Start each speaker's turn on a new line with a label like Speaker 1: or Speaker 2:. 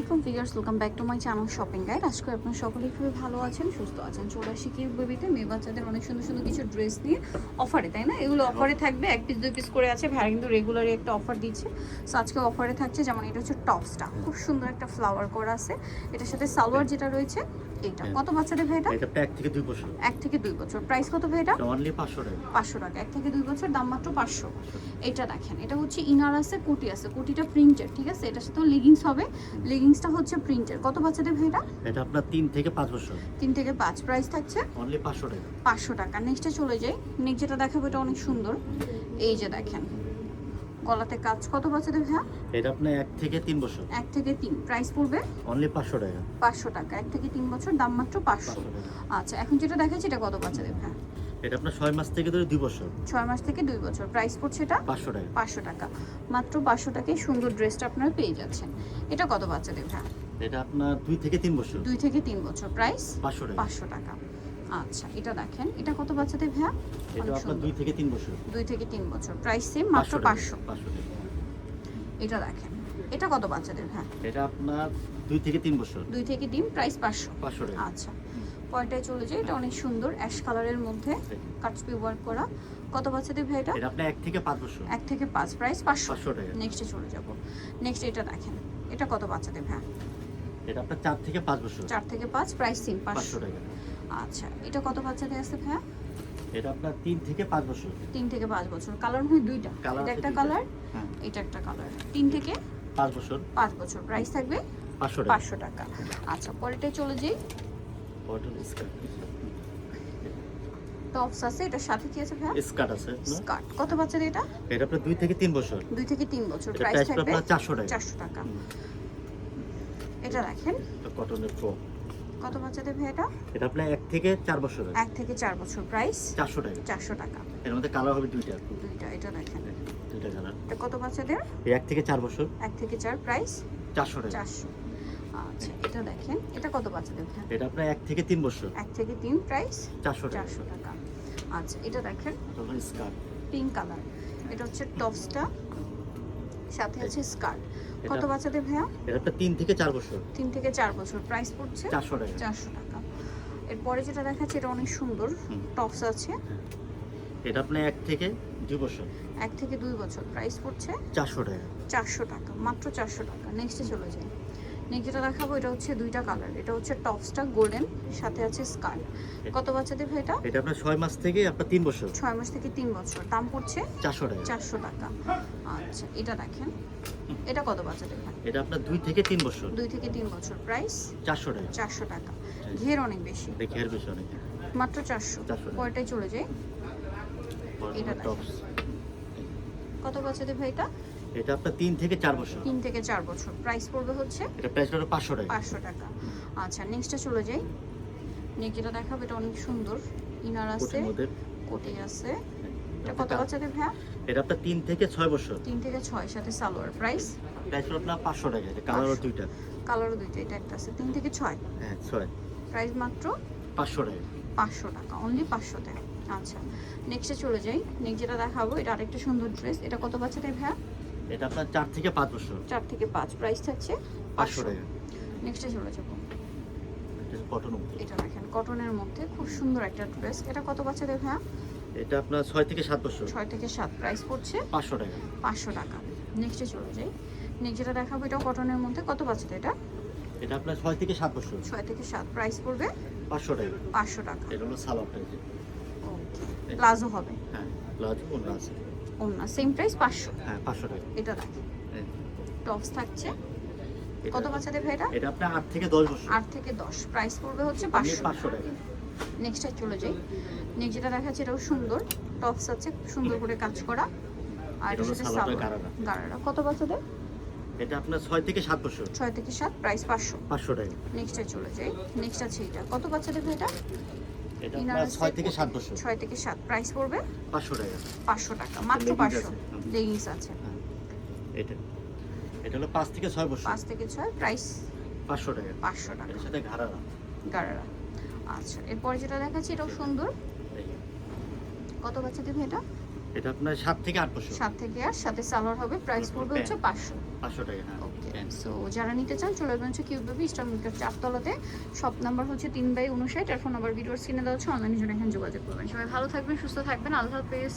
Speaker 1: আলাইকুম viewers, welcome back to my channel shopping guide. আজকে আপনারা সকলেই খুবই ভালো আছেন, সুস্থ আছেন। চলে আসি কিউট বেবিতে মেয়ে বাচ্চাদের অনেক সুন্দর সুন্দর কিছু ড্রেস নিয়ে অফারে, তাই না? এগুলো অফারে থাকবে, 1 পিস 2 পিস করে আছে। ভাইয়া কিন্তু রেগুলারই একটা অফার দিচ্ছে, সো আজকে অফারে থাকছে। যেমন এটা হচ্ছে টপসটা, খুব সুন্দর একটা ফ্লাওয়ার করা আছে। এটার সাথে সালোয়ার যেটা রয়েছে এটা কত বাচ্চাদের ভাই? এটা
Speaker 2: 1 থেকে 2 বছর।
Speaker 1: 1 থেকে 2 বছর। প্রাইস কত ভাই? এটা
Speaker 2: অনলি 500 টাকা।
Speaker 1: 500 টাকা। 1 থেকে 2 বছর, দাম মাত্র 500। এটা দেখেন, এটা হচ্ছে ইনার আছে, কোটি আছে। কোটিটা প্রিন্টেড, ঠিক আছে? এটার সাথে লেগিংস হবে, লেগিংসটা হচ্ছে প্রিন্টেড। কত বাচ্চাদের ভাই?
Speaker 2: এটা আপনার 3 থেকে 5 বছর।
Speaker 1: 3 থেকে 5। প্রাইস থাকছে
Speaker 2: অনলি 500 টাকা।
Speaker 1: 500 টাকা। নেক্সটে চলে যাই। নেক্সট যেটা দেখাবো এটা অনেক সুন্দর। এই যে দেখেন, গলাতে কাজ। কত বাচ্চাদের ভাই?
Speaker 2: এটা আপনার 1 থেকে 3 বছর।
Speaker 1: 1 থেকে 3। প্রাইস পড়বে
Speaker 2: অনলি 500 টাকা।
Speaker 1: 500 টাকা। 1 থেকে 3 বছর, দাম মাত্র 500। আচ্ছা, এখন যেটা দেখাচ্ছি এটা কত বাচ্চাদের ভাই?
Speaker 2: এটা আপনার 6 মাস থেকে ধরে 2 বছর।
Speaker 1: 6 মাস থেকে 2 বছর। প্রাইস পড়ছে এটা
Speaker 2: 500 টাকা।
Speaker 1: 500 টাকা। মাত্র 500 টাকায় সুন্দর ড্রেসটা আপনারা পেয়ে যাচ্ছেন। এটা কত বাচ্চাদের ভাই?
Speaker 2: এটা আপনার 2 থেকে 3 বছর।
Speaker 1: 2 থেকে 3 বছর। প্রাইস
Speaker 2: 500 টাকা।
Speaker 1: 500 টাকা। আচ্ছা, এটা দেখেন, এটা কত বাচ্চাদের ভাই?
Speaker 2: এটা আপনার 2 থেকে 3 বছর।
Speaker 1: 2 থেকে 3 বছর। প্রাইস সেম, মাত্র 500।
Speaker 2: 500 টাকা।
Speaker 1: এটা দেখেন, এটা কত বাচ্চাদের ভাই?
Speaker 2: এটা আপনার 2 থেকে 3 বছর।
Speaker 1: 2 থেকে 3। প্রাইস 500।
Speaker 2: 500 টাকা।
Speaker 1: আচ্ছা, পয়টায় চলে যায়। এটা অনেক সুন্দর অ্যাশ কালারের মধ্যে কাটচুপি ওয়ার্ক করা। কত বাচ্চাদের ভাই? এটা
Speaker 2: এটা আপনার 1 থেকে 5 বছর।
Speaker 1: 1 থেকে 5। প্রাইস 500
Speaker 2: টাকা।
Speaker 1: নেক্সটে চলে যাব। নেক্সট এটা দেখেন, এটা কত বাচ্চাদের ভাই?
Speaker 2: এটা আপনার 4 থেকে 5 বছর।
Speaker 1: 4 থেকে 5। প্রাইস সেম,
Speaker 2: 500 টাকা।
Speaker 1: আচ্ছা, এটা কত বাচ্চাদের আছে ভাই?
Speaker 2: এটা আপনার 3 থেকে 5 বছর।
Speaker 1: 3 থেকে 5 বছর। কালার হয় দুইটা, এটা একটা কালার,
Speaker 2: হ্যাঁ,
Speaker 1: এটা একটা কালার। 3 থেকে
Speaker 2: 5 বছর।
Speaker 1: 5 বছর। প্রাইস থাকবে
Speaker 2: 500 টাকা।
Speaker 1: 500 টাকা। আচ্ছা, পরেরটায় চলে যাই।
Speaker 2: Cotton skirt.
Speaker 1: টপস আছে, এটার সাথে কি আছে ভাই?
Speaker 2: স্কার্ট আছে।
Speaker 1: স্কার্ট। কত বাচ্চাদের এটা?
Speaker 2: এটা আপনার 2 থেকে 3 বছর।
Speaker 1: 2 থেকে 3 বছর।
Speaker 2: এটা
Speaker 1: প্রাইস
Speaker 2: প্রাইস
Speaker 1: থাকবে
Speaker 2: আপনার 400 টাকা।
Speaker 1: 400 টাকা। এটা দেখেন,
Speaker 2: এটা কটনের ফ্রক।
Speaker 1: কত বাচ্চাদের ভাই এটা?
Speaker 2: এটা আপনার 1 থেকে 4 বছর।
Speaker 1: 1 থেকে 4 বছর। প্রাইস
Speaker 2: 400 টাকা।
Speaker 1: 400 টাকা।
Speaker 2: এর মধ্যে কালার হবে দুইটা।
Speaker 1: দুইটা। এটা দেখেন,
Speaker 2: দুইটা কালার।
Speaker 1: এটা কত বাচ্চাদের?
Speaker 2: এই 1 থেকে 4 বছর।
Speaker 1: 1 থেকে 4। প্রাইস
Speaker 2: 400 টাকা।
Speaker 1: 400। আচ্ছা, এটা দেখেন, এটা কত বাচ্চাদের ভাই?
Speaker 2: এটা আপনার 1 থেকে 3 বছর।
Speaker 1: 1 থেকে 3। প্রাইস
Speaker 2: 400 টাকা।
Speaker 1: 400 টাকা। আচ্ছা, এটা দেখেন,
Speaker 2: এটা হলো স্কার্ট।
Speaker 1: Pink colour. এটা হচ্ছে টপসটা, সাথে আছে স্কার্ট। কত
Speaker 2: এটা-
Speaker 1: বাচ্চাদের ভাইয়া?
Speaker 2: এটা আপনার 3 থেকে 4 বছর।
Speaker 1: 3 থেকে 4 বছর। প্রাইস পড়ছে
Speaker 2: 400 টাকা।
Speaker 1: 400 টাকা। এরপরে যেটা দেখাচ্ছে এটা অনেক সুন্দর টপস আছে,
Speaker 2: এটা আপনার 1 থেকে 2 বছর।
Speaker 1: 1 থেকে 2 বছর। প্রাইস পড়ছে
Speaker 2: 400 টাকা।
Speaker 1: 400 টাকা। মাত্র 400 টাকা। নেক্সটে চলে যাই। নেক্সট যেটা দেখাবো এটা হচ্ছে দুইটা কালার। এটা হচ্ছে টপসটা গোল্ডেন, সাথে আছে স্কার্ট। কত বাচ্চাদের ভাই এটা?
Speaker 2: এটা আপনার 6 মাস থেকে আপনার 3 বছর।
Speaker 1: 6 মাস থেকে 3 বছর। দাম পড়ছে
Speaker 2: 400 টাকা।
Speaker 1: 400 টাকা। আচ্ছা, এটা দেখেন, এটা কত বাচ্চাদের ভাই?
Speaker 2: এটা আপনার 2 থেকে 3 বছর।
Speaker 1: 2 থেকে 3 বছর। প্রাইস
Speaker 2: 400 টাকা।
Speaker 1: 400 টাকা। ঘের অনেক বেশি,
Speaker 2: দেখে এর বেশি অনেক।
Speaker 1: মাত্র 400।
Speaker 2: 400 টাকা।
Speaker 1: পরেরটাই চলে যাই। এটা দেখেন।
Speaker 2: টপস।
Speaker 1: কত বাচ্চাদের ভাই এটা?
Speaker 2: এটা আপনার 3 থেকে 4 বছর।
Speaker 1: 3 থেকে 4 বছর। প্রাইস পড়বে হচ্ছে
Speaker 2: এটা প্রাইস হলো 500 টাকা।
Speaker 1: 500 টাকা। আচ্ছা, নেক্সটে চলে যাই। নেক্সট যেটা দেখাবো এটা অনেক সুন্দর। ইনার আছে,
Speaker 2: কোটির মধ্যে।
Speaker 1: কোটি আছে। এটা কত বাচ্চাদের ভাই?
Speaker 2: এটা আপনার 3 থেকে 6 বছর।
Speaker 1: 3 থেকে 6, সাথে সালোয়ার। প্রাইস
Speaker 2: প্রাইস হলো আপনার 500 টাকা। এটা কালার
Speaker 1: 500
Speaker 2: দুইটা।
Speaker 1: কালারও দুইটা। এটা একটা আছে 3 থেকে 6।
Speaker 2: হ্যাঁ 6।
Speaker 1: প্রাইস মাত্র
Speaker 2: 500 টাকা।
Speaker 1: 500 টাকা। অনলি 500 টাকা। আচ্ছা, নেক্সটে চলে যাই। নেক্সট যেটা দেখাবো এটা আরেকটা সুন্দর ড্রেস। এটা কত বাচ্চাদের ভাই?
Speaker 2: এটা আপনার 4 থেকে 5 বছর।
Speaker 1: 4 থেকে 5। প্রাইস থাকছে
Speaker 2: 500 টাকা।
Speaker 1: নেক্সটে চলে যাবো।
Speaker 2: এটা কটন মধ্যে।
Speaker 1: এটা দেখেন, কটনের মধ্যে খুব সুন্দর একটা ড্রেস। এটা কত বাচ্চাদের ভাই?
Speaker 2: এটা আপনার 6 থেকে 7 বছর।
Speaker 1: 6 থেকে 7। প্রাইস পড়ছে
Speaker 2: 500 টাকা।
Speaker 1: 500 টাকা। নেক্সটে চলে যাই। নেক্সট যেটা দেখাবো এটাও কটনের মধ্যে। কত বাচ্চাদের এটা?
Speaker 2: এটা আপনার 6 থেকে 7 বছর।
Speaker 1: 6 থেকে 7। প্রাইস পড়বে
Speaker 2: 500 টাকা।
Speaker 1: 500 টাকা।
Speaker 2: এটা হলো সালোয়ারটা। এই যে।
Speaker 1: ওকে, প্লাজো হবে।
Speaker 2: হ্যাঁ প্লাজো ওন্না আছে।
Speaker 1: ওন্না সেম প্রাইস 500।
Speaker 2: হ্যাঁ 500 টাকা।
Speaker 1: এটা দেখেন,
Speaker 2: এই।
Speaker 1: টপস থাকছে।
Speaker 2: এটা-
Speaker 1: কত বাচ্চাদের ভাই এটা?
Speaker 2: এটা আপনার 8 থেকে 10 বছর।
Speaker 1: 8 থেকে 10। প্রাইস পড়বে হচ্ছে
Speaker 2: আপনি
Speaker 1: 500।
Speaker 2: 500 টাকা।
Speaker 1: নেক্সটে চলে যাই। নেক্সট যেটা দেখাচ্ছে এটাও সুন্দর। টপস আছে, খুব সুন্দর করে কাজ করা। আর
Speaker 2: এটা
Speaker 1: এটার
Speaker 2: হলো
Speaker 1: সাথে
Speaker 2: সালোয়ারটা
Speaker 1: সালোয়ার
Speaker 2: গারারা।
Speaker 1: গারারা। কত বাচ্চাদের?
Speaker 2: এটা আপনার 6 থেকে 7 বছর।
Speaker 1: 6 থেকে 7। প্রাইস 500।
Speaker 2: 500 টাকা।
Speaker 1: নেক্সটে চলে যাই। নেক্সট আছে এটা। কত বাচ্চাদের ভাই এটা?
Speaker 2: এটা
Speaker 1: ইনার
Speaker 2: আপনার
Speaker 1: আছে,
Speaker 2: 6 থেকে 7 বছর।
Speaker 1: 6 থেকে 7। প্রাইস পড়বে
Speaker 2: 500 টাকা।
Speaker 1: 500 টাকা। মাত্র
Speaker 2: Leggings
Speaker 1: 500।
Speaker 2: আছে।
Speaker 1: লেগিংস আছে।
Speaker 2: হ্যাঁ। এটা এটা হলো 5 থেকে 6 বছর।
Speaker 1: 5 থেকে 6। প্রাইস
Speaker 2: 500 টাকা।
Speaker 1: 500 টাকা।
Speaker 2: এর সাথে ঘাড়ারা।
Speaker 1: গারারা। আচ্ছা, এরপরে যেটা দেখাচ্ছি এটাও সুন্দর।
Speaker 2: এই যে।
Speaker 1: কত বাচ্চাদের ভাই এটা?
Speaker 2: এটা আপনার 7 থেকে 8 বছর।
Speaker 1: 7 থেকে 8, সাথে সালোয়ার হবে, প্রাইস পড়বে হচ্ছে 500।
Speaker 2: 500 টাকা, হ্যাঁ।
Speaker 1: ওকে,
Speaker 2: প্যান্ট।
Speaker 1: সো যারা নিতে চান চলে আসবেন হচ্ছে কিউট বেবি স্টার মার্কেট 4 তলাতে। শপ নাম্বার হচ্ছে 3/59, আর ফোন নাম্বার ভিডিওর স্ক্রিনে দেওয়া হচ্ছে, অনলাইনের জন্য এখানে যোগাযোগ করবেন। সবাই ভালো থাকবেন, সুস্থ থাকবেন, আল্লাহ হাফেজ।